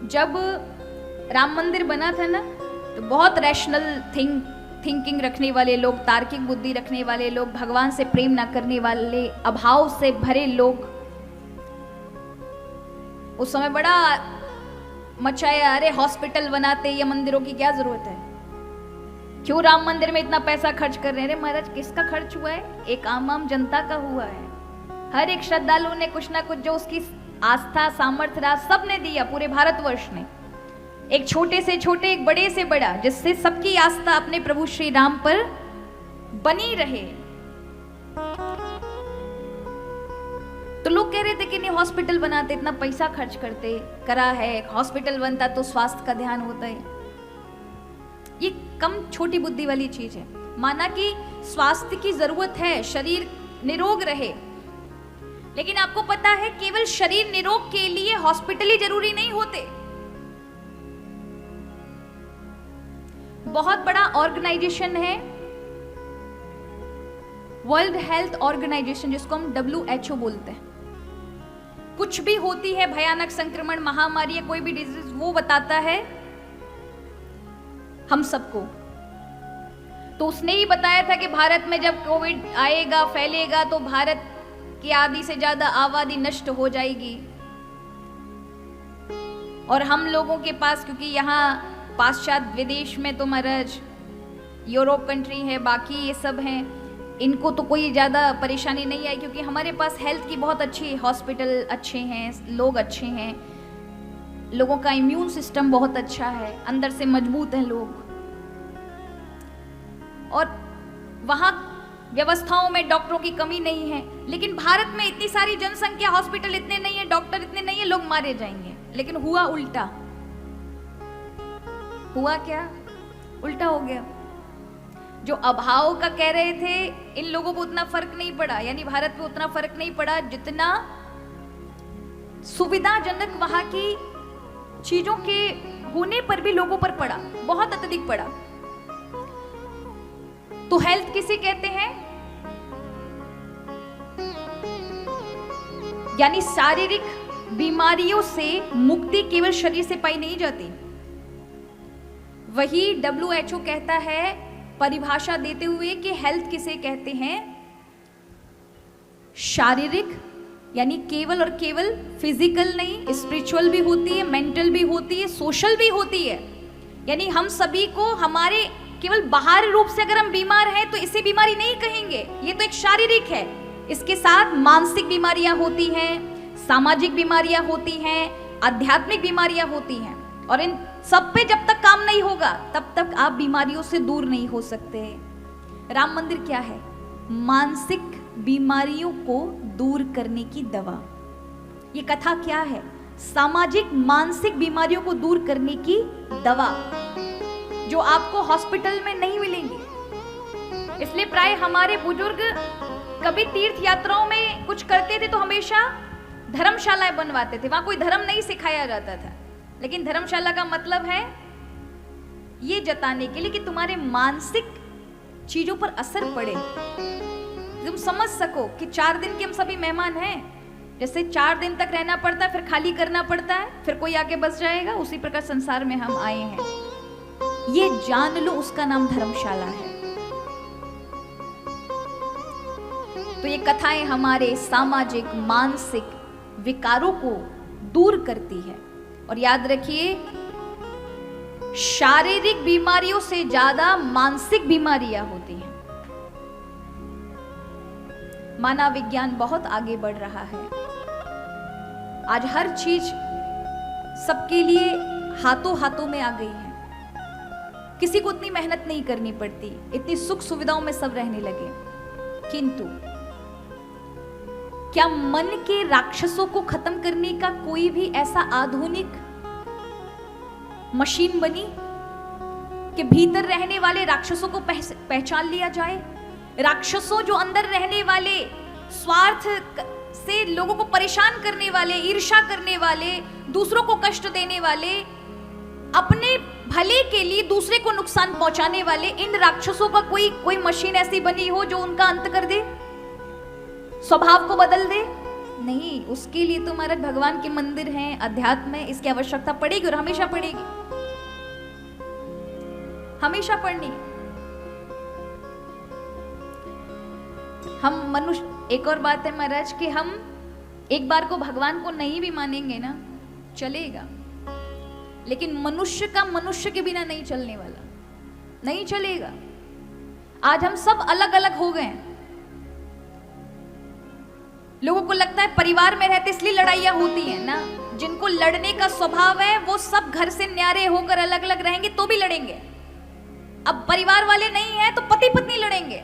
जब राम मंदिर बना था ना, तो बहुत रैशनल थिंकिंग रखने वाले लोग, तार्किक बुद्धि रखने वाले लोग, भगवान से प्रेम ना करने वाले, अभाव से भरे लोग उस समय बड़ा मचाया, अरे हॉस्पिटल बनाते या मंदिरों की क्या जरूरत है, क्यों राम मंदिर में इतना पैसा खर्च कर रहे हैं। अरे महाराज, किसका खर्च हुआ है? एक आम जनता का हुआ है। हर एक श्रद्धालु ने कुछ ना कुछ, जो उसकी आस्था सामर्थ्य रहा, सब ने दिया, पूरे भारतवर्ष ने, एक छोटे से छोटे, एक बड़े से बड़ा, जिससे सबकी आस्था अपने प्रभु श्री राम पर बनी रहे। तो लोग कह रहे थे कि नहीं हॉस्पिटल बनाते, इतना पैसा खर्च करते, करा है, हॉस्पिटल बनता तो स्वास्थ्य का ध्यान होता है। ये कम छोटी बुद्धि वाली चीज है। माना कि स्वास्थ्य की जरूरत है, शरीर निरोग रहे, लेकिन आपको पता है केवल शरीर निरोग के लिए हॉस्पिटल ही जरूरी नहीं होते। बहुत बड़ा ऑर्गेनाइजेशन है वर्ल्ड हेल्थ ऑर्गेनाइजेशन, जिसको हम WHO बोलते हैं। कुछ भी होती है, भयानक संक्रमण, महामारी या कोई भी डिजीज, वो बताता है हम सबको। तो उसने ही बताया था कि भारत में जब कोविड आएगा, फैलेगा, तो भारत की आधी से ज्यादा आबादी नष्ट हो जाएगी। और हम लोगों के पास, क्योंकि यहाँ पाश्चात्य विदेश में तो महाराज यूरोप कंट्री है, बाकी ये सब हैं, इनको तो कोई ज़्यादा परेशानी नहीं आई, क्योंकि hमारे पास हेल्थ की बहुत अच्छी, हॉस्पिटल अच्छे हैं, लोग अच्छे हैं, लोगों का इम्यून सिस्टम बहुत अच्छा है, अंदर से मजबूत हैं लोग, और वहाँ व्यवस्थाओं में डॉक्टरों की कमी नहीं है। लेकिन भारत में इतनी सारी जनसंख्या, हॉस्पिटल इतने नहीं है, डॉक्टर इतने नहीं है, लोग मारे जाएंगे। लेकिन हुआ उल्टा। हुआ क्या? उल्टा हो गया। जो अभाव का कह रहे थे, इन लोगों को उतना फर्क नहीं पड़ा, यानी भारत में उतना फर्क नहीं पड़ा जितना सुविधाजनक वहां की चीजों के होने पर भी लोगों पर पड़ा, बहुत अत्यधिक पड़ा। तो हेल्थ किसे कहते हैं? यानी शारीरिक बीमारियों से मुक्ति केवल शरीर से पाई नहीं जाती। वही WHO कहता है, परिभाषा देते हुए, कि हेल्थ किसे कहते हैं? शारीरिक, यानी केवल और केवल फिजिकल नहीं, स्पिरिचुअल भी होती है, मेंटल भी होती है, सोशल भी होती है। यानी हम सभी को, हमारे केवल बाहरी रूप से अगर हम बीमार हैं तो इसे बीमारी नहीं कहेंगे, ये तो एक शारीरिक है। इसके साथ मानसिक बीमारियां होती हैं, सामाजिक बीमारियां होती हैं, आध्यात्मिक बीमारियां होती हैं, और इन सब पे जब तक काम नहीं होगा तब तक आप बीमारियों से दूर नहीं हो सकते। राम मंदिर क्या है? मानसिक बीमारियों को दूर करने की दवा। ये कथा क्या है? सामाजिक मानसिक बीमारियों को दूर करने की दवा, जो आपको हॉस्पिटल में नहीं मिलेंगी। इसलिए प्राय हमारे बुजुर्ग कभी तीर्थ यात्राओं में कुछ करते थे तो हमेशा धर्मशालाएं बनवाते थे। वहां कोई धर्म नहीं सिखाया जाता था, लेकिन धर्मशाला का मतलब है ये जताने के लिए कि तुम्हारे मानसिक चीजों पर असर पड़े, तुम समझ सको कि 4 दिन के हम सभी मेहमान हैं। जैसे 4 दिन तक रहना पड़ता है, फिर खाली करना पड़ता है, फिर कोई आके बस जाएगा, उसी प्रकार संसार में हम आए हैं। ये जान लो, उसका नाम धर्मशाला है। तो ये कथाएं हमारे सामाजिक मानसिक विकारों को दूर करती है। और याद रखिए, शारीरिक बीमारियों से ज्यादा मानसिक बीमारियां होती हैं। मानव विज्ञान बहुत आगे बढ़ रहा है। आज हर चीज सबके लिए हाथों हाथों में आ गई है। किसी को उतनी मेहनत नहीं करनी पड़ती, इतनी सुख सुविधाओं में सब रहने लगे। किंतु क्या मन के राक्षसों को खत्म करने का कोई भी ऐसा आधुनिक मशीन बनी कि भीतर रहने वाले राक्षसों को पहचान लिया जाए? राक्षसों, जो अंदर रहने वाले, स्वार्थ से लोगों को परेशान करने वाले, ईर्ष्या करने वाले, दूसरों को कष्ट देने वाले, अपने भले के लिए दूसरे को नुकसान पहुंचाने वाले, इन राक्षसों का कोई मशीन ऐसी बनी हो जो उनका अंत कर दे, स्वभाव को बदल दे, नहीं, उसके लिए तो महाराज भगवान के मंदिर हैं, अध्यात्म है, इसकी आवश्यकता पड़ेगी और हमेशा पड़ेगी, हमेशा पढ़नी। हम मनुष्य, एक और बात है महाराज कि हम एक बार को भगवान को नहीं भी मानेंगे ना, चलेगा, लेकिन मनुष्य का मनुष्य के बिना नहीं चलने वाला, नहीं चलेगा। आज हम सब अलग अलग हो गए हैं। लोगों को लगता है परिवार में रहते इसलिए लड़ाइयां होती हैं ना। जिनको लड़ने का स्वभाव है वो सब घर से न्यारे होकर अलग अलग रहेंगे तो भी लड़ेंगे। अब परिवार वाले नहीं है तो पति पत्नी लड़ेंगे,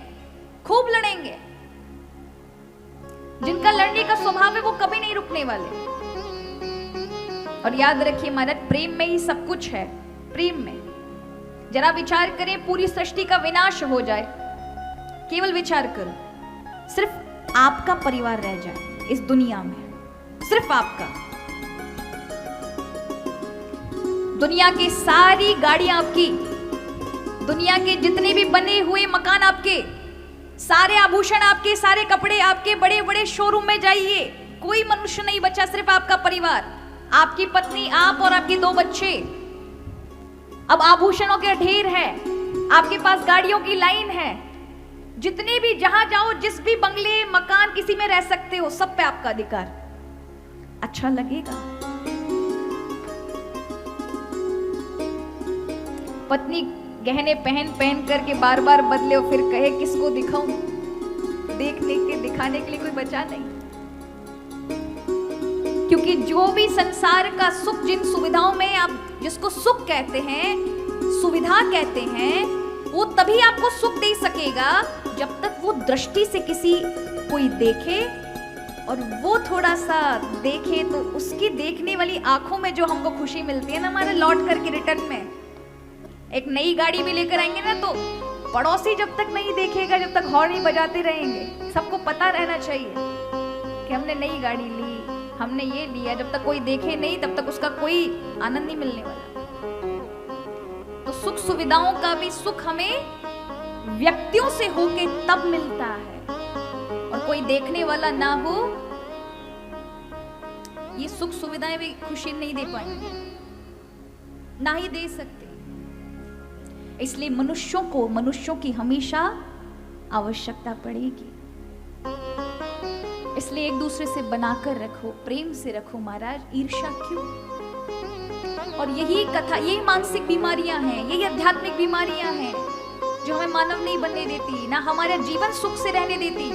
खूब लड़ेंगे। जिनका लड़ने का स्वभाव है वो कभी नहीं रुकने वाले। और याद रखिए महाराज, प्रेम में ही सब कुछ है। प्रेम में जरा विचार करें, पूरी सृष्टि का विनाश हो जाए, केवल विचार करो, सिर्फ आपका परिवार रह जाए इस दुनिया में, सिर्फ आपका। दुनिया की सारी गाड़ियां आपकी, दुनिया के जितने भी बने हुए मकान आपके, सारे आभूषण आपके, सारे कपड़े आपके, बड़े बड़े शोरूम में जाइए, कोई मनुष्य नहीं बचा, सिर्फ आपका परिवार, आपकी पत्नी, आप और आपके 2 बच्चे। अब आभूषणों के ढेर है, आपके पास गाड़ियों की लाइन है, जितने भी जहां जाओ, जिस भी बंगले मकान किसी में रह सकते हो, सब पे आपका अधिकार। अच्छा लगेगा? पत्नी गहने पहन पहन करके बार बार बदले और फिर कहे किसको दिखाऊं, देख देख के दिखाने के लिए कोई बचा नहीं। क्योंकि जो भी संसार का सुख, जिन सुविधाओं में आप जिसको सुख कहते हैं, सुविधा कहते हैं, वो तभी आपको सुख दे सकेगा जब तक वो दृष्टि से किसी कोई देखे और वो थोड़ा सा देखे, तो उसकी देखने वाली आंखों में जो हमको खुशी मिलती है ना हमारे लौट करके रिटर्न में। एक नई गाड़ी भी लेकर आएंगे ना तो पड़ोसी जब तक नहीं देखेगा, जब तक हॉर्न ही बजाते रहेंगे। सबको पता रहना चाहिए कि हमने नई गाड़ी ली, हमने ये लिया, जब तक कोई देखे नहीं तब तक उसका कोई आनंद नहीं मिलने वाला। तो सुख सुविधाओं का भी सुख हमें व्यक्तियों से होके तब मिलता है, और कोई देखने वाला ना हो, ये सुख सुविधाएं भी खुशी नहीं दे पाएंगे, ना ही दे सकते। इसलिए मनुष्यों की हमेशा आवश्यकता पड़ेगी। इसलिए एक दूसरे से बनाकर रखो, प्रेम से रखो महाराज, ईर्ष्या क्यों? और यही कथा, यही मानसिक बीमारियां हैं, यही आध्यात्मिक बीमारियां हैं जो हमें मानव नहीं बनने देती, ना हमारा जीवन सुख से रहने देती।